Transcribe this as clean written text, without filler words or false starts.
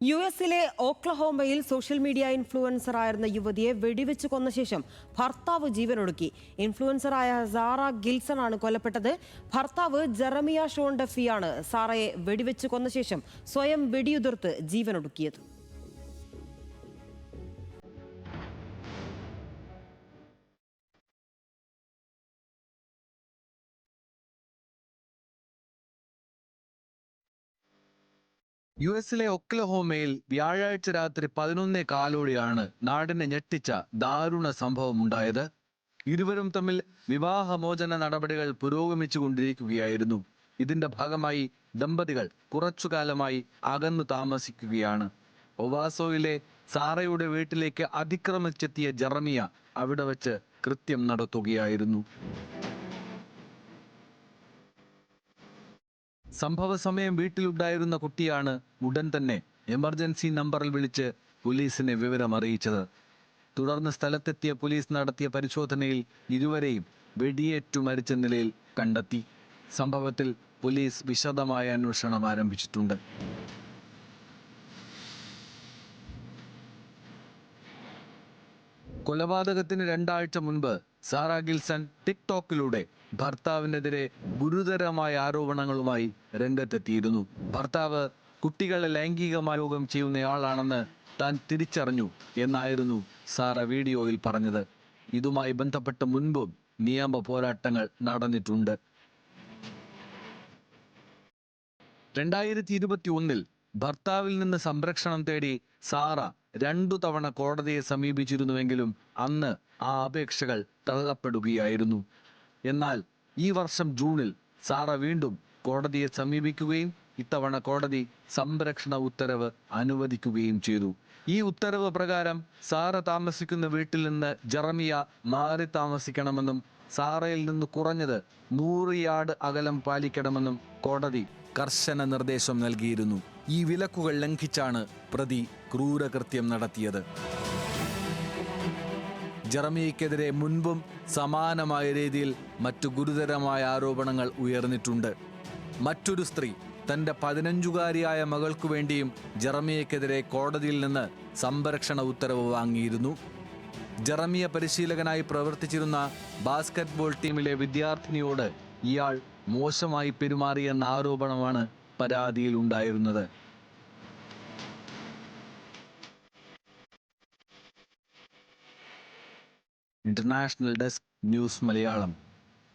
യുഎസിലെ ഓക്ലഹോമയിൽ social media ഇൻഫ്ലുവൻസറായിരുന്ന യുവതിയെ വെടിവെച്ച് കൊന്ന ശേഷം ഭർത്താവ് ജീവനൊടുക്കി. ഇൻഫ്ലുവൻസറായ സാറ ഗിൽസൺ ആണ് കൊല്ലപ്പെട്ടത്. ഭർത്താവ് ജെറമിയ ഷോൺ ഡഫിയാണ് സാറയെ വെടിവെച്ച് കൊന്ന ശേഷം സ്വയം വെടിയുതിർത്ത് ജീവനൊടുക്കിയത്. യുഎസിലെ ഒക്ലഹോമയിൽ വ്യാഴാഴ്ച രാത്രി 11:15 നാടിനെ ഞെട്ടിച്ച ദാരുണ സംഭവമുണ്ടായത്. ഇരുവരും തമ്മിൽ വിവാഹമോചന നടപടികൾ പുരോഗമിച്ചുകൊണ്ടിരിക്കുകയായിരുന്നു. ഇതിന്റെ ഭാഗമായി ദമ്പതികൾ കുറച്ചുകാലമായി അകന്നു താമസിക്കുകയാണ്. ഒവാസോയിലെ സാറയുടെ വീട്ടിലേക്ക് അതിക്രമിച്ചെത്തിയ ജെറമിയ അവിടെ വച്ച് കൃത്യം നടത്തുകയായിരുന്നു. സംഭവ സമയം വീട്ടിലുണ്ടായിരുന്ന കുട്ടിയാണ് ഉടൻ തന്നെ എമർജൻസി നമ്പറിൽ വിളിച്ച് പോലീസിനെ വിവരം അറിയിച്ചത്. തുടർന്ന് സ്ഥലത്തെത്തിയ പോലീസ് നടത്തിയ പരിശോധനയിൽ ഇരുവരെയും വെടിയേറ്റു മരിച്ച നിലയിൽ കണ്ടെത്തി. സംഭവത്തിൽ പോലീസ് വിശദമായ അന്വേഷണം ആരംഭിച്ചിട്ടുണ്ട്. കൊലപാതകത്തിന് 2 ആഴ്ച മുൻപ് സാറ ഗിൽസൺ ടിക്ടോക്കിലൂടെ ഭർത്താവിനെതിരെ ഗുരുതരമായ ആരോപണങ്ങളുമായി രംഗത്തെത്തിയിരുന്നു. ഭർത്താവ് കുട്ടികളെ ലൈംഗികമായോഗം ചെയ്യുന്നയാളാണെന്ന് താൻ തിരിച്ചറിഞ്ഞു എന്നായിരുന്നു സാറ വീഡിയോയിൽ പറഞ്ഞത്. ഇതുമായി ബന്ധപ്പെട്ട് മുൻപും നിയമ പോരാട്ടങ്ങൾ നടന്നിട്ടുണ്ട്. 2021 ഭർത്താവിൽ നിന്ന് സംരക്ഷണം തേടി സാറ 2 തവണ കോടതിയെ സമീപിച്ചിരുന്നുവെങ്കിലും അന്ന് ആ അപേക്ഷകൾ തള്ളപ്പെടുകയായിരുന്നു. എന്നാൽ ഈ വർഷം ജൂണിൽ സാറ വീണ്ടും കോടതിയെ സമീപിക്കുകയും ഇത്തവണ കോടതി സംരക്ഷണ ഉത്തരവ് അനുവദിക്കുകയും ചെയ്തു. ഈ ഉത്തരവ് പ്രകാരം സാറ താമസിക്കുന്ന വീട്ടിൽ നിന്ന് ജെറമിയ മാറി താമസിക്കണമെന്നും സാറയിൽ നിന്ന് കുറഞ്ഞത് 100 യാർഡ് അകലം പാലിക്കണമെന്നും കോടതി കർശന നിർദ്ദേശം നൽകിയിരുന്നു. ഈ വിലക്കുകൾ ലംഘിച്ചാണ് പ്രതി ക്രൂരകൃത്യം നടത്തിയത്. ജെറമിയയ്ക്കെതിരെ മുൻപും സമാനമായ രീതിയിൽ മറ്റു ഗുരുതരമായ ആരോപണങ്ങൾ ഉയർന്നിട്ടുണ്ട്. മറ്റൊരു സ്ത്രീ തൻ്റെ 15-കാരിയായ മകൾക്കു വേണ്ടിയും ജെറമിയയ്ക്കെതിരെ കോടതിയിൽ നിന്ന് സംരക്ഷണ ഉത്തരവ് വാങ്ങിയിരുന്നു. ജെറമിയ പരിശീലകനായി പ്രവർത്തിച്ചിരുന്ന ബാസ്കറ്റ്ബോൾ ടീമിലെ വിദ്യാർത്ഥിനിയോട് ഇയാൾ മോശമായി പെരുമാറിയെന്ന ആരോപണമാണ് പരാതിയിൽ ഉണ്ടായിരുന്നത്. International desk news Malayalam.